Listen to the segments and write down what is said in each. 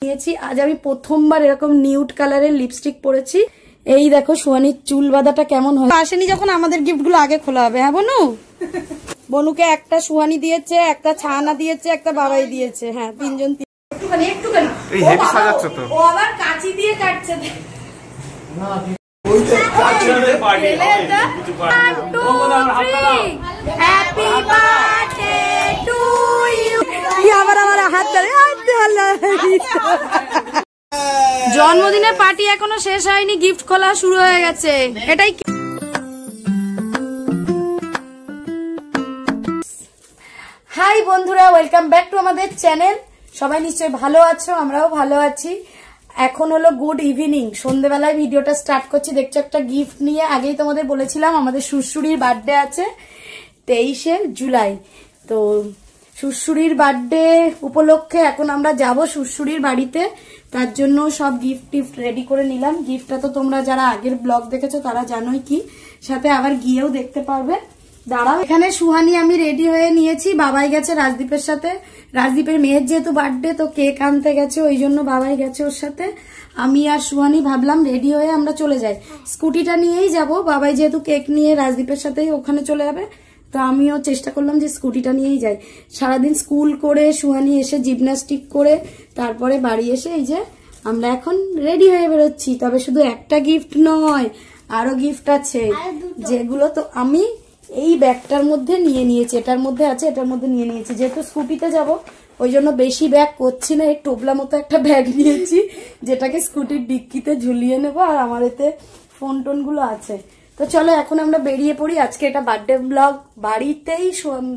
নিয়েছি। আজ আমি প্রথমবার এরকম নিউড কালারের লিপস্টিক পরেছি। এই দেখো সুহানির চুল বাঁধাটা কেমন হয়। আসেনি যখন আমাদের গিফটগুলো আগে খোলা হবে। হ্যাঁ বনু, বনুকে একটা সুহানি দিয়েছে, একটা ছানা দিয়েছে, একটা বাবাই দিয়েছে। হ্যাঁ, তিনজন একটুখানি একটুখানি। ও আবার কাঁচি দিয়ে কাটছে। জন্মদিনের পার্টি এখনো শেষ হয়নি, গিফট খোলা শুরু হয়ে গেছে। এটাই হাই বন্ধুরা, ওয়েলকাম ব্যাক টু আমাদের চ্যানেল। সবাই নিশ্চয়ই ভালো আছো, আমরাও ভালো আছি। এখন হলো গুড ইভিনিং, সন্ধ্যেবেলায় ভিডিওটা স্টার্ট করছি। দেখছো একটা গিফট নিয়ে। আগেই তোমাদের বলেছিলাম আমাদের শ্বশুরির বার্থডে আছে 23শে জুলাই। তো শ্বশুরির বার্থডে উপলক্ষে এখন আমরা যাব শ্বশুরির বাড়িতে। তার জন্য সব গিফট রেডি করে নিলাম। গিফটটা তো তোমরা যারা আগের ব্লগ দেখেছো তারা জানোই, কি সাথে আবার গিয়েও দেখতে পারবে। দাঁড়াও, এখানে সুহানি আমি রেডি হয়ে নিয়েছি। বাবাই গেছে রাজদীপের সাথে। রাজদীপের মেয়ের যেহেতু বার্থডে, তো কেক আনতে গেছে, ওই জন্য বাবাই গেছে ওর সাথে। আমি আর সুহানি ভাবলাম রেডি হয়ে আমরা চলে যাই। স্কুটিটা নিয়েই যাব, বাবাই যেহেতু কেক নিয়ে রাজদীপের সাথেই ওখানে চলে যাবে। তো আমিও চেষ্টা করলাম যে স্কুটিটা নিয়েই যাই। সারাদিন স্কুল করে সুহানি এসে জিমন্যাস্টিক করে তারপরে বাড়ি এসে এই যে আমরা এখন রেডি হয়ে বেরোচ্ছি। তবে শুধু একটা গিফট নয়, আরো গিফট আছে, যেগুলো তো আমি এই ব্যাগটার মধ্যে নিয়ে নিয়েছি। এটার মধ্যে আছে, এটার মধ্যে নিয়ে নিয়েছি। যেহেতু স্কুটিতে যাব ওই জন্য বেশি ব্যাগ করছি না। এই টোপলা মতো একটা ব্যাগ নিয়েছি, যেটাকে স্কুটির ডিক্কিতে ঝুলিয়ে নেবো। আর আমার এতে ফোন টোন গুলো আছে। তো চলো এখন আমরা বেরিয়ে পড়ি। আজকে এটা বার্থডে ব্লগ, বাড়িতেই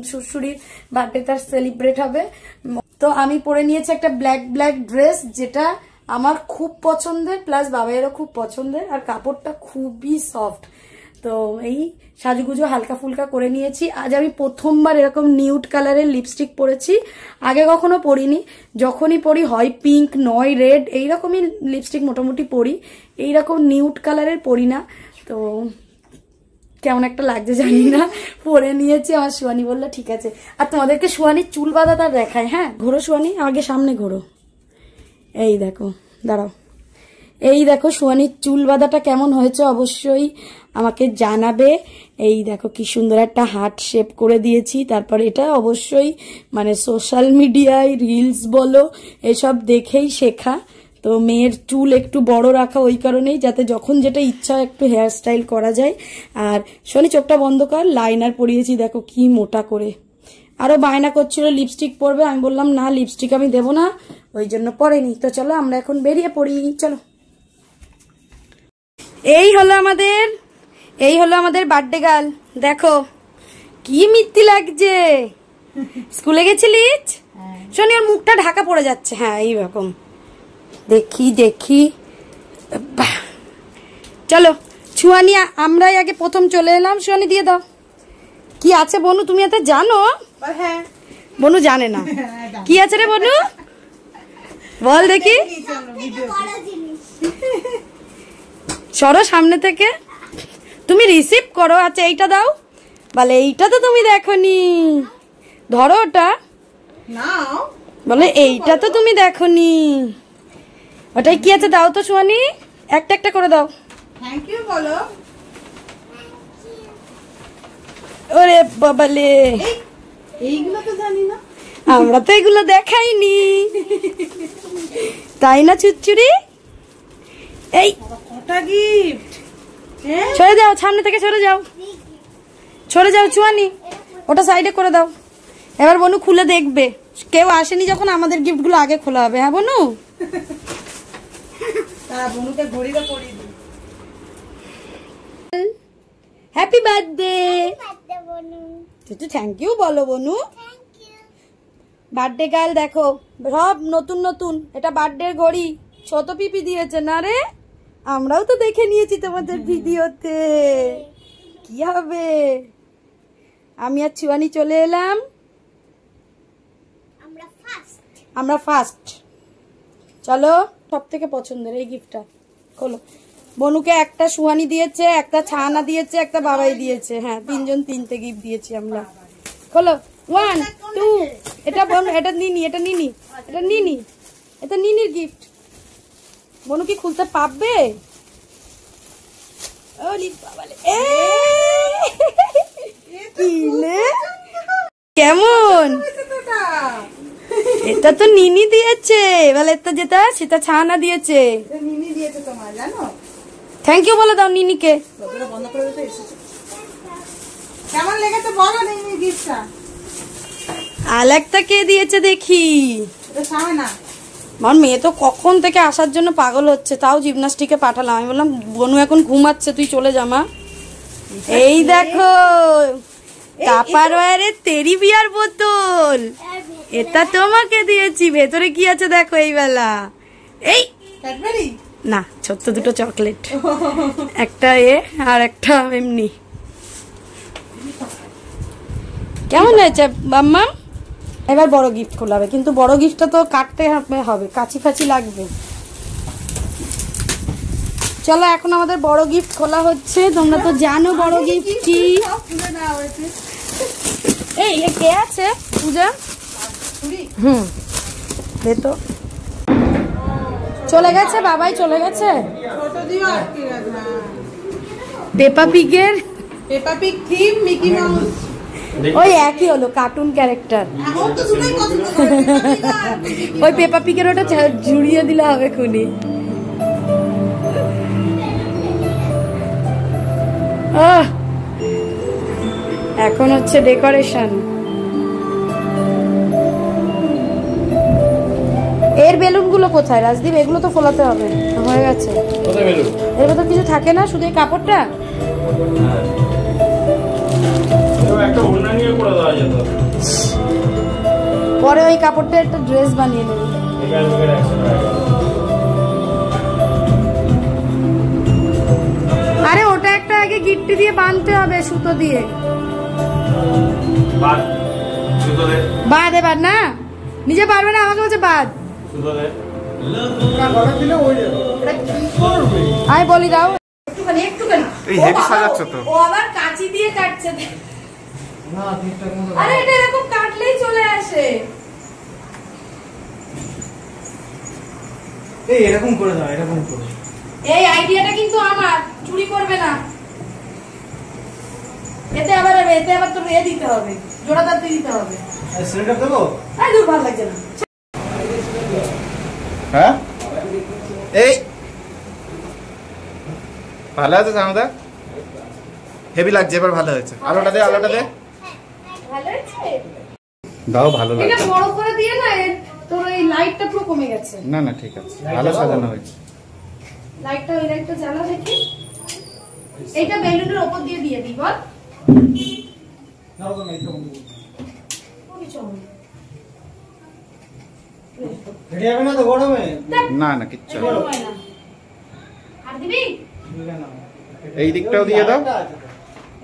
শ্বশুরির বার্থডেটা সেলিব্রেট হবে। তো আমি পরে নিয়েছি একটা ব্ল্যাক ড্রেস, যেটা আমার খুব পছন্দের, প্লাস বাবাইয়েরও খুব পছন্দের। আর কাপড়টা খুবই সফট। তো এই সাজুগুজু হালকা ফুলকা করে নিয়েছি। আজ আমি প্রথমবার এরকম নিউড কালারের লিপস্টিক পরেছি। আগে কখনো পরিনি। যখনই পরি হয় পিঙ্ক, নয় রেড, এইরকমই লিপস্টিক মোটামুটি পরি। এইরকম নিউড কালারের পরি না। তো কেমন একটা লাগছে জানি না, পরে নিয়েছি। আমার সুহানি বললো ঠিক আছে। আর তোমাদেরকে সুহানির চুল বাঁধাটা দেখায়। হ্যাঁ, ঘোরো সুহানি, আগে সামনে ঘোরো। এই দেখো, দাঁড়াও, এই দেখো সুহানির চুল বাঁধাটা কেমন হয়েছে অবশ্যই আমাকে জানাবে। এই দেখো কি সুন্দর একটা হার্ট শেপ করে দিয়েছি। তারপরে এটা অবশ্যই মানে সোশ্যাল মিডিয়ায় রিলস বলো এসব দেখেই শেখা। তো মেয়ের চুল একটু বড় রাখা ওই কারণেই, যাতে যখন যেটা ইচ্ছা একটু হেয়ার স্টাইল করা যায়। আর শনি চোখটা বন্ধ কর, লাইনার পরিয়েছি দেখো কি মোটা করে। আরো বায়না করছিল লিপস্টিক পরবে, আমি বললাম না লিপস্টিক আমি দেবো না, ওই জন্য পরেনি। তো চলো আমরা এখন বেরিয়ে পড়ি, চলো। এই হলো আমাদের বার্থডে গার্ল। দেখো কি মিত্তি লাগছে। স্কুলে গেছিলিস? শনি ওর মুখটা ঢাকা পড়ে যাচ্ছে। হ্যাঁ এইরকম দেখি। চলো সুহানি, আমরাই আগে প্রথম চলে এলাম। সুহানি দিয়ে দাও। কি আছে বনু, তুমি এত জানো? হ্যাঁ, বনু জানে না। কি আছে রে বনু, বল দেখি। সরো সামনে থেকে, তুমি রিসিভ করো। আচ্ছা এইটা দাও। বলে এইটা তো তুমি দেখোনি, ধরো ওটা। বলে এইটা তো তুমি দেখোনি, ওটাই কি আছে দাও তো সুহানি, একটা একটা করে দাও। থ্যাংক ইউ বলো। ওরে বাবালে, এইগুলো তো জানি না, আমরা তো এগুলো দেখাইনি, তাই না চুচুরি? এই কটা গিফট। সরে যাও, সামনে থেকে সরে যাও সুহানি, ওটা সাইডে করে দাও। এবার বনু খুলে দেখবে। কেউ আসেনি যখন আমাদের গিফটগুলো আগে খোলা হবে। হ্যাঁ বনু, হ্যাপি বার্থডে বনু। থ্যাংক ইউ বলো বনু। বার্থডে গার্ল দেখো সব নতুন। এটা বার্থডে ঘড়ি ছোট পিপি দিয়েছে না রে? আমরাও তো দেখে নিয়েছি তোমাদের ভিডিওতে। কি হবে, আমি আর সুহানি চলে এলাম। আমরা ফার্স্ট। চলো, সব থেকে পছন্দের এই গিফটটা খোলো। বনুকে একটা সুহানি দিয়েছে, একটা ছানা দিয়েছে, একটা বাবাই দিয়েছে। হ্যাঁ, তিনজন তিনটে গিফট দিয়েছি আমরা। খোলো, 1 2। এটা নিনি এটা নিনির গিফট। বনু কি খুলতে পারবে? কেমন? এটা তো নিনি দিয়েছে, বলে এটা যেটা সেটা ছানা দিয়েছে। নিনি দিয়েছে তোমার, জানো? থ্যাংক ইউ বলে দাও নিনিকে। কেমন লেগেছে বলো নিনি গিফটটা? আর একটা কে দিয়েছে দেখি? এটা সামনে। আমার মেয়ে তো কখন থেকে আসার জন্য পাগল হচ্ছে, তাও জিমনাস্টিকে পাঠালাম। আমি বললাম বনু এখন ঘুমাচ্ছে, তুই চলে যা মা। এই দেখো টাপারওয়্যারের তেরি বিয়ার বোতল, এটা তোমাকে দিয়েছি। ভেতরে কি আছে দেখো এই বেলা। এই ক্যাডবেরি না, ছোট্ট দুটো চকলেট, একটা আর একটা এমনি। কেমন হয়েছে বাম্মা? এবার বড় গিফট খোলা হবে, কিন্তু বড় গিফটটা তো কাটতে হবে, কাঁচি ফাঁচি লাগবে। চলো এখন আমাদের বড় গিফট খোলা হচ্ছে। তোমরা তো জানো বড় গিফট কি। এই কে আছে পূজা? দে তো। চলে গেছে বাবাই, চলে গেছে। পেপা পিগের থিম মিকি মাউস, ওই একই হলো, কার্টুন ক্যারেক্টার। ওই পেপা পিগের ওটা জুড়িয়ে দিলে হবে খুনি। এখন হচ্ছে ডেকোরেশন। এর বেলুন গুলো কোথায় রাজদীপ? এগুলো তো ফোলাতে হবে, হয়ে গেছে। এর ভেতর কিছু থাকে না, শুধু এই কাপড়টা। পরে ওই কাপড়টা একটা ড্রেস বানিয়ে নেবে। আরে ওটা একটা আগে গিট্টি দিয়ে বাঁধতে হবে, সুতো দিয়ে। বাঁধ এবার, না নিজে পারবে না, আমাকে বলছে বাঁধ। আমি বলি দাও একটুখানি একটুখানি। ও আবার কাঁচি দিয়ে কাটছে। আরে এটা এরকম কাটলেই চলে আসে। এই এরকম করে দাও, এরকম করে। এই আইডিয়াটা কিন্তু আমার, চুরি করবে না। এতে আবার তো দিতে হবে, জোড়াদার দিতে হবে। সেটা দেবো? দূর ভালো লাগছে না। হ্যাঁ এই ভালো আছে সামদা, হেভি লাগছে, এবার ভালো হয়েছে। আলোটা দে, আলোটা দে। ভালো হয়েছে দাও, ভালো লাগছে। এটা বড় করে দিয়ে না, তোর এই লাইটটা পুরো কমে গেছে। না না ঠিক আছে, ভালো সাজানো হয়েছে। লাইটটা ওই লাইটটা জ্বালা দেখি। এটা বেলুনের উপর দিয়ে দিই বল। নাও তো মেয়ে তো ওই চল। রেডি হবে না তো গরমে? না না কিচ্ছু না। আর দিবি? এই দিকটাও দিয়ে দাও।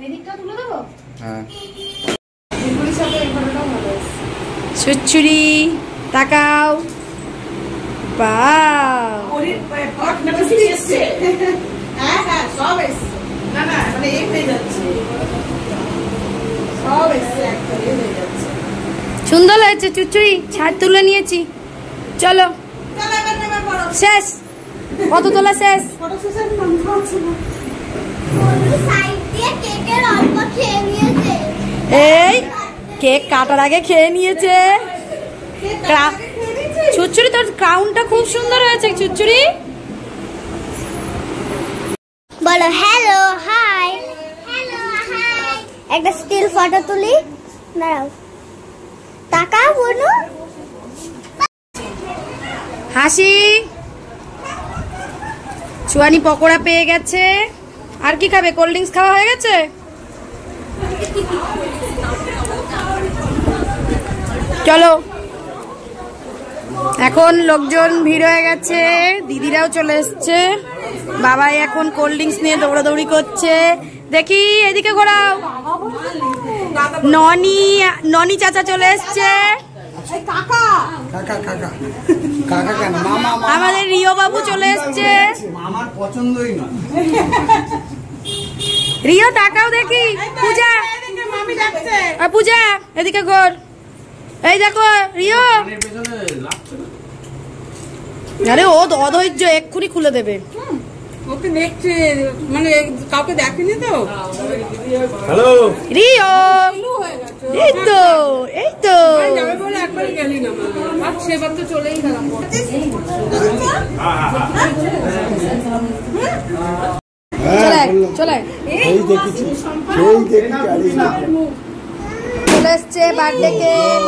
এই দিকটা তুলে দেবো। হ্যাঁ সুচুরি তাকাও। বাও, হ্যাঁ হ্যাঁ সব এসছে। না না মানে এই হয়ে যাচ্ছে, সব এসছে, একটা হয়ে যাচ্ছে। সুন্দর হয়েছে চুচুরি, ছাদ তুলে নিয়েছি। চলো শেষ, কত তোলা শেষ। এই কেক কাটার আগে খেয়ে নিয়েছে। চুচুরি তোর ক্রাউনটা খুব সুন্দর হয়েছে চুচুরি। বলো হ্যালো হাই। Hello hi. একটা স্টিল ফটো তুলি, দাঁড়াও, তাকাও বনু। হাসি। চুয়ানি পকোড়া পেয়ে গেছে। আর কি খাবে? কোল্ড ড্রিঙ্কস খাওয়া হয়ে গেছে? চলো, এখন লোকজন ভিড় হয়ে গেছে, দিদিরাও চলে এসছে। বাবাই এখন কোল্ড ড্রিঙ্কস নিয়ে দৌড়াদৌড়ি করছে। দেখি এদিকে ঘোরাও। ননি চাচা চলে এসছে। আমাদের রিও বাবু চলে এসছে। আমার পছন্দই না। রিও তাকাও দেখি। পূজা, পূজা এদিকে ঘোর। এই দেখো রিও। আরে ও অধৈর্য, এক্ষুনি খুলে দেবে। ওকে দেখছে, মানে কাউকে দেখেনি তো। হ্যালো রিও, এই তো এই তো যাবে বলে একবার গেলি না, আর সেবার তো চলেই গেলাম। চলে এসছে বার্থডে কেক।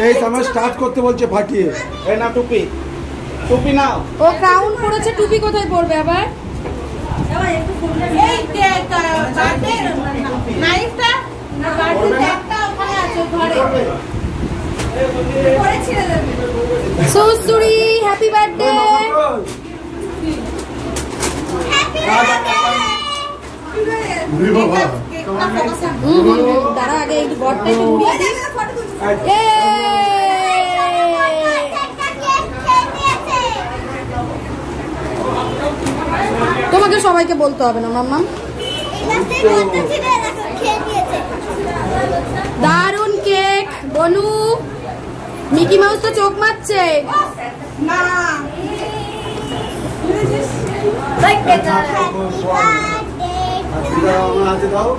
এই আমার স্টার্ট করতে বলছে ফাটিয়ে। এই না টুপি, টুপি নাও। ও ক্রাউন পড়েছে, টুপি কোথায় পড়বে আবার? সুসুরি হ্যাপি বার্থডে। দাঁড়া আগে এই বটটা একটু ঘুরিয়ে দিই। তোমাকে সবাইকে বলতে হবে না মাম্মাম। দারুন কেক। বনু মিকি মাউস তো চোখ মারছে। হাতে দাও,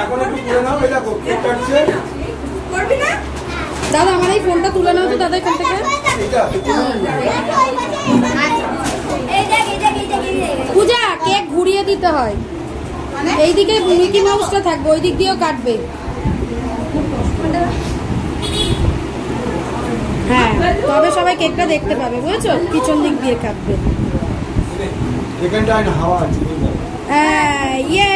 এখন একটু তুলে নাও। এটা কেক কাটছে। দাদা আমার এই ফোনটা তুলে নাও তো দাদা এখান থেকে। পূজা কেক ঘুরিয়ে দিতে হয়, এইদিকে মিকি মাউসটা থাকবে, ওই দিক দিয়েও কাটবে। হ্যাঁ তবে সবাই কেকটা দেখতে পাবে, বুঝেছো? পিছন দিক দিয়ে কাটবে। এখানটায় না হাওয়া আছে। হ্যাঁ ইয়ে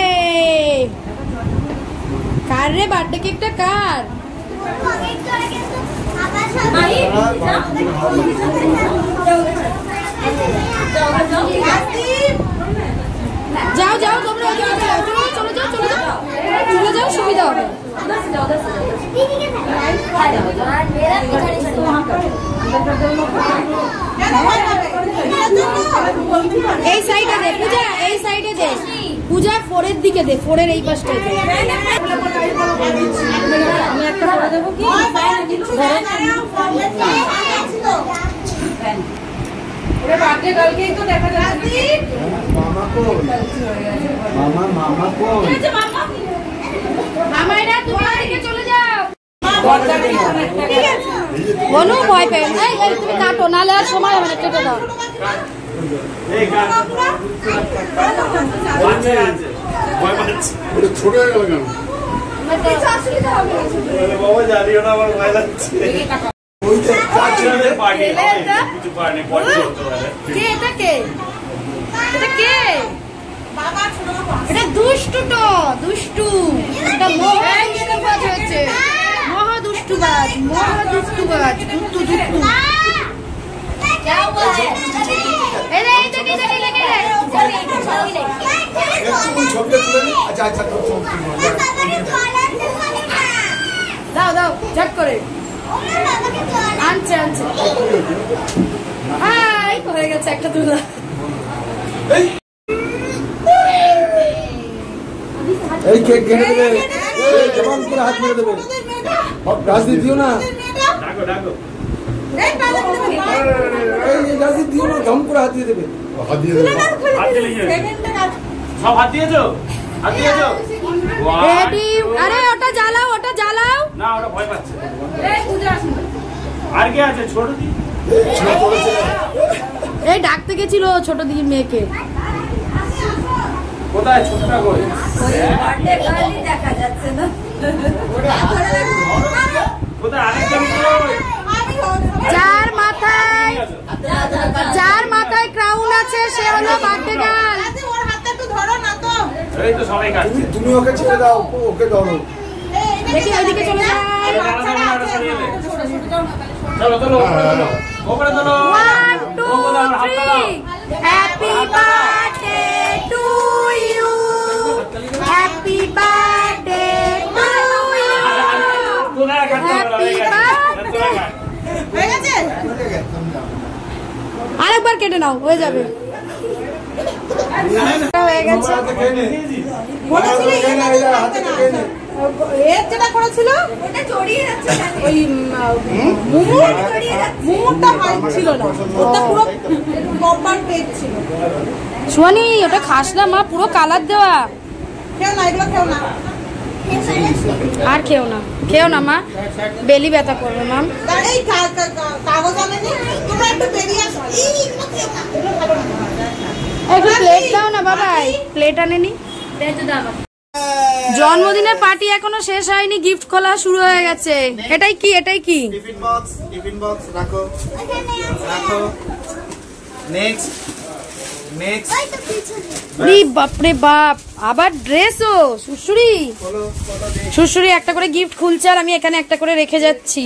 কার রে বার্থডে কেকটা কার? যাও যাও তোমরা, চলে যাও চলে যাও চলে যাও, সুবিধা হবে। এই সাইডে দে পূজা, এই সাইডে দে পূজা, ফোরের দিকে দে, ফোরের এই পাশটায় দে। আমি একটা করে দেবো কি? মামাইরা তুমি ওদিকে চলে যাও। বনু ভয় পেয়ে তুমি কাটো, নাহলে আর সময় হবে না, কেটে দাও। ছোট হয়ে গেল কেন? বাবা জানিও না, আমার ভয় লাগছে। এটা দুষ্টু তো, দুষ্টু। এটা মহা দুষ্টুবাজ হয়েছে, মহা দুষ্টুবাজ, মহা দুষ্টুবাজ, দুষ্টু দুষ্টু। দাও দাও ঝট করে আনছে আনছে। হাই হয়ে গেছে একটা তুলা। এই কেক ঘেটে দেবে, জবান করে হাত মেরে দেবে। গাছ দিয়ে দিও না, এই গাছ দিয়ে দিও না, ধম করে হাত দিয়ে দেবে। হাত দিয়ে দেবে, সব হাত দিয়েছো, হাত দিয়েছো। রেডি? আরে ওটা জ্বালাও, ওটা জ্বালাও না, ওটা ভয় পাচ্ছে। আর কে আছে? ছোট দি এই ডাকতে গেছিল ছোট দিদির মেয়েকে। কোথায় ছোটটা কই? দেখা যাচ্ছে না। কোথায় আরেকটা কই? যার মাথায় ক্রাউন আছে সে হলো বার্থডে গার্ল। এই তো সবাই কাটছে। তুমি ওকে ছেড়ে দাও, ওকে ধরো। দেখি ওইদিকে চলে যায়। চলো চলো ওপরে চলো। 1 2 3 happy birthday to you, happy birthday to you, happy birthday. আরেকবার কেটে নাও, হয়ে যাবে। হয়ে গেছে। এর যেটা করেছিল ওটা জড়িয়ে যাচ্ছে ওই মুমুরটা ছিল না, ওটা পুরো প্রপার পেজ ছিল। সোয়ানি ওটা খাস না মা, পুরো কালার দেওয়া। খেও না, এগুলো খেও না, আর খেও না মা, বেলি ব্যথা করবে মাম। এই কাগজ আনেনি, তোমরা একটু বেরিয়ে আসো। এইগুলো খেও না, এগুলো ভালো না। একটু প্লেট দাও না বাবা, প্লেট আনেনি। জন্মদিনের পার্টি এখনো শেষ হয়নি, গিফট খোলা শুরু হয়ে গেছে। এটাই কি টিফিন বক্স রাখো। নেক্সট বাপরে বাপ, আবার ড্রেসও। শ্বশুরি একটা করে গিফট খুলছে আর আমি এখানে একটা করে রেখে যাচ্ছি।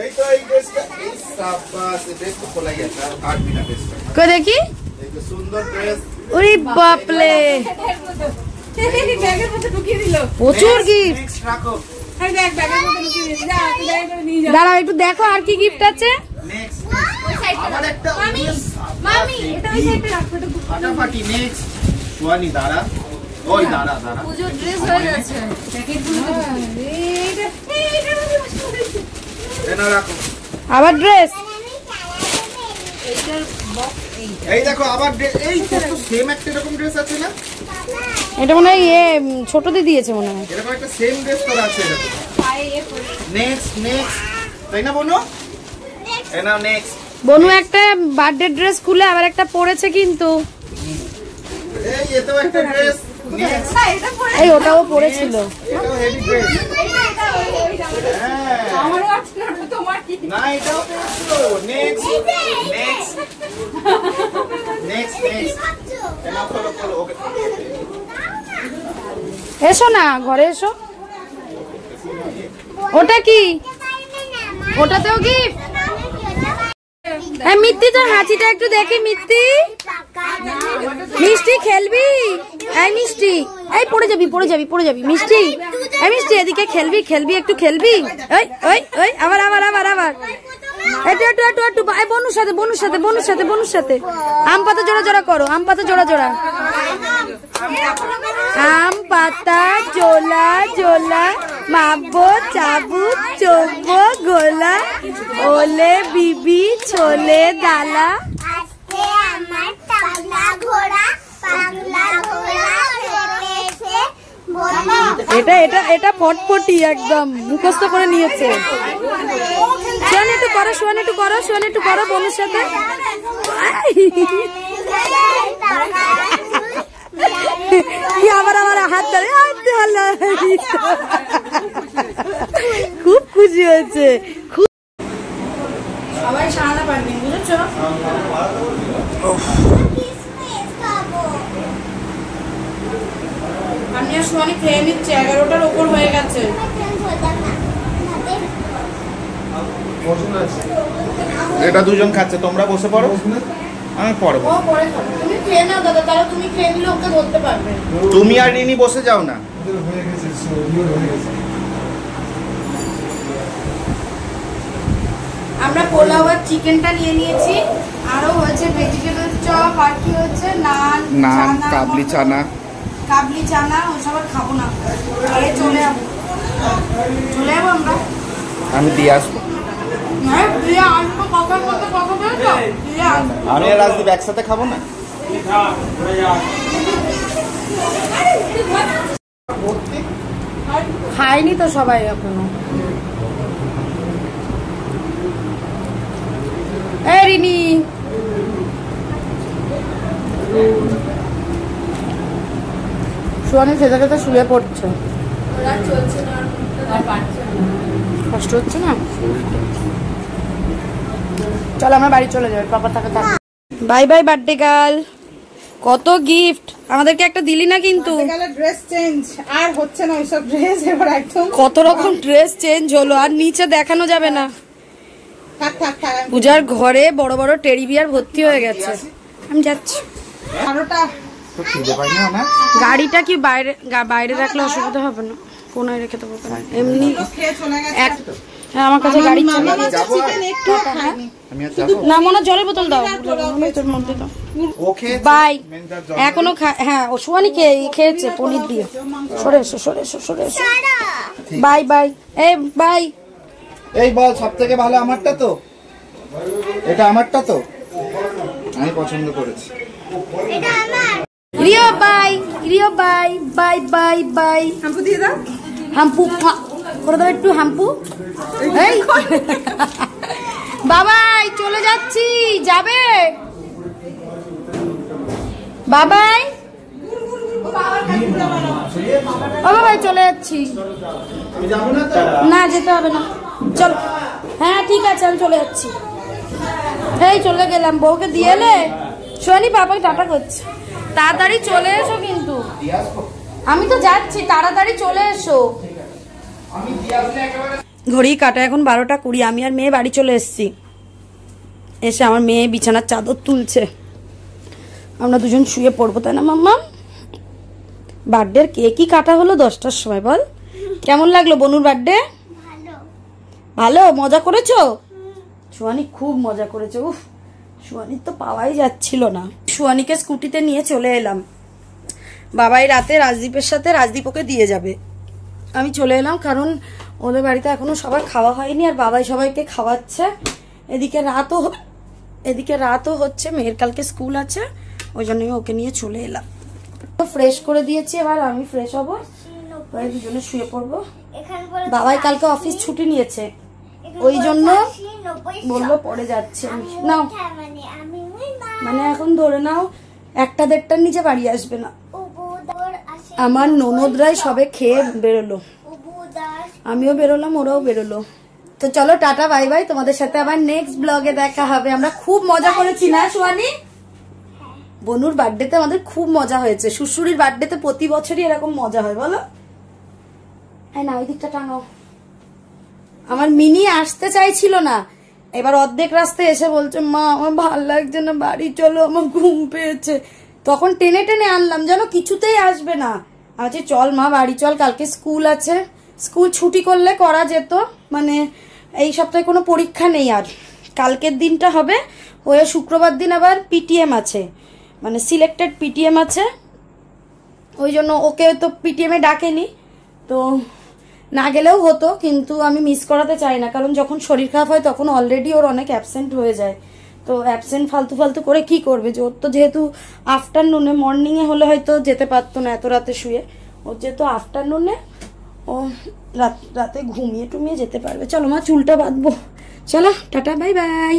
এই তো এই ড্রেসটা, এই সাবাস, এই ড্রেস তো খোলাই আছে, আর বিনা ড্রেসটা কই দেখি। এই তো সুন্দর ড্রেস। ওরে বাপলে, ব্যাগের মধ্যে ঢুকিয়ে দিল। প্রচুর গিফট। নেক্সট রাখো। এই দেখ, ব্যাগের মধ্যে ঢুকিয়ে দিয়েছে। যা, তুই ব্যাগে করে নিয়ে যা। দাঁড়াও একটু দেখো আর কি গিফট আছে। নেক্সট আবার একটা মামি, এটা ওই সাইডে রাখো, এটা ফাটাফাটি। নেক্সট সোয়ানি দাঁড়া, ওই দাঁড়া। পুজোর ড্রেস হয়ে গেছে। এনা রাখো। আবার ড্রেস। এই দেখো আবার এই তো সেম একটা এরকম ড্রেস আছে না, এটা মনে হয় ছোটদের দিয়েছে মনে হয়। এরকম একটা সেম ড্রেস তো আছে এরকম। নেক্সট তাই না বনু? এনা নেক্সট। বনু একটা বার্থডে ড্রেস খুলে আবার একটা পরেছে কিন্তু। এই এটাও একটা ড্রেস। নেক্সট এই ওটাও পরেছিল। এটাও হেভি ড্রেস। আমারও আছে না, তোমার কি? না এটাও তো নেক্সট এনা খোলো ওকে। এসো না ঘরে এসো। ওটা কি? ওটাতেও গিফট। মিত্তি তোর হাঁচিটা একটু দেখি। মিষ্টি খেলবি? এই মিষ্টি, এই পড়ে যাবি মিষ্টি। এই মিষ্টি এদিকে খেলবি একটু খেলবি। ওই আবার একটু বনুর সাথে আম পাতা জোড়া করো। আম পাতা জোড়া আম পাতা জোলা মাপবো চাবু চোখবো গোলা ওলে বিবি ছোলে ডালা। এটা ফটফটি একদম মুখস্থ করে নিয়েছে। শোন একটু করো বোনের সাথে। কি আবার হাত ধরে খুব খুশি হয়েছে। সবাই সারাতে পারবে, বুঝেছো? আমি আর সোয়ানি খেয়ে নিচ্ছে, 11টার উপর হয়ে গেছে। এটা দুজন খাচ্ছে, তোমরা বসে পড়ো, আমি পরে বসবো। তুমি খেয়ে নাও দাদা, তাহলে তুমি খেয়ে নিলে ওকে ধরতে পারবে। তুমি আর রিনি বসে যাও না। আমরা পোলাও আর চিকেনটা নিয়ে নিয়েছি, আরো হয়েছে ভেজিটেবল চপ, আর কি হচ্ছে নান, কাবলি চানা। ওসব আর খাবো না, চলে যাবো আমরা। আমি দিয়ে আসবো। আমি আর রাজদীপ একসাথে খাবো না। খাইনি তো সবাই এখনো। রিনি সোয়ানি খেতে শুয়ে পড়ছে। কষ্ট হচ্ছে না? চল আমরা বাড়ি চলে যাই, পাপা থাকে। Bye birthday girl. কত গিফট আমাদেরকে একটা দিলি না কিন্তু। ড্রেস চেঞ্জ আর হচ্ছে না ওইসব ড্রেস, এবার একদম কত রকম ড্রেস চেঞ্জ হলো, আর নিচে দেখানো যাবে না। পূজার ঘরে বড় বড় টেডি বিয়ার ভর্তি হয়ে গেছে। আমি যাচ্ছি। গাড়িটা কি বাইরে রাখলে অসুবিধা হবে না? কোনায় রেখে দেবো, এমনি হ্যাঁ আমার কাছে গাড়ি মামা চাবি মাছের চিকেন একটু খাইনি। আমি আর যাবো না মনে হয় জলের বোতল দাও তোর মধ্যে দাও ওকে বাই এখনো হ্যাঁ ও সুয়ানি খেয়েছে পনির দিয়ে সরে এসো সরে এসো সরে এসো বাই বাই এই বাই এই বল সবথেকে ভালো আমারটা তো, এটা আমারটা তো, আমি পছন্দ করেছি। এটা আমার রিও বাই বাই বাই বাই হাম্পু দিয়ে দাও। হাম্পু করে দাও একটু হাম্পু এই বাবাই চলে যাচ্ছি যাবে বাবাই ও বাবাই চলে যাচ্ছি না যেতে হবে না চলো হ্যাঁ ঠিক আছে আমি চলে যাচ্ছি এই চলে গেলাম বউকে দিয়ে এলে শোনি বাবাকে টাটা করছে তাড়াতাড়ি চলে এসো কিন্তু আমি তো যাচ্ছি তাড়াতাড়ি চলে এসো ঘড়ি কাটা এখন 12:20 আমি আর মেয়ে বাড়ি চলে এসেছি এসে আমার মেয়ে বিছানার চাদর তুলছে আমরা দুজন শুয়ে পড়বো তাই না মাম্মা বার্থডের কেকই কাটা হলো 10টার সময় বল কেমন লাগলো বনুর বার্থডে ভালো মজা করেছো সুয়ানি খুব মজা করেছে উফ সুয়ানির তো পাওয়াই যাচ্ছিল না সুয়ানিকে স্কুটিতে নিয়ে চলে এলাম বাবাই রাতে রাজদীপের সাথে রাজদীপ ওকে দিয়ে যাবে আমি চলে এলাম কারণ ওদের বাড়িতে এখনো সবার খাওয়া হয়নি আর বাবাই সবাইকে খাওয়াচ্ছে এদিকে রাতও হচ্ছে মেয়ের কালকে স্কুল আছে ওই জন্যই ওকে নিয়ে চলে এলাম ফ্রেশ করে দিয়েছি এবার আমি ফ্রেশ হবো দুজনে শুয়ে পড়বো বাবাই কালকে অফিস ছুটি নিয়েছে ওই জন্য বললো পরে যাচ্ছে নাও মানে এখন ধরে নাও 1-1:30টার নিচে বাড়ি আসবে না আমার ননদরাই সবে খেয়ে বেরোলো আমিও বেরোলাম ওরাও বেরোলো তো চলো টাটা বাই বাই তোমাদের সাথে আবার নেক্সট ব্লগে দেখা হবে আমরা খুব মজা করেছি না সুয়ানি বনুর বার্থডেতে আমাদের খুব মজা হয়েছে শ্বশুরির বার্থডেতে প্রতি বছরই এরকম মজা হয় বলো না ওই দিকটা টানো আমার মিনি আসতে চাইছিল না এবার অর্ধেক রাস্তায় এসে বলছে মা আমার ভাল লাগছে না বাড়ি চলো আমার ঘুম পেয়েছে তখন টেনে টেনে আনলাম যেন কিছুতেই আসবে না আমি বলছি চল মা বাড়ি চল কালকে স্কুল আছে স্কুল ছুটি করলে করা যেত মানে এই সপ্তাহে কোনো পরীক্ষা নেই আর কালকের দিনটা হবে হয়ে শুক্রবার দিন আবার পিটিএম আছে মানে সিলেক্টেড পিটিএম আছে ওই জন্য ওকে তো পিটিএমে ডাকেনি তো না গেলেও হতো কিন্তু আমি মিস করাতে চাই না কারণ যখন শরীর খারাপ হয় তখন অলরেডি ওর অনেক অ্যাবসেন্ট হয়ে যায় তো অ্যাবসেন্ট ফালতু করে কি করবে যে ওর তো যেহেতু আফটারনুনে মর্নিংয়ে হলে হয়তো যেতে পারতো না এত রাতে শুয়ে ওর যেহেতু আফটারনুনে ও রাতে ঘুমিয়ে টুমিয়ে যেতে পারবে চলো মা চুলটা বাঁধবো চলো টাটা বাই বাই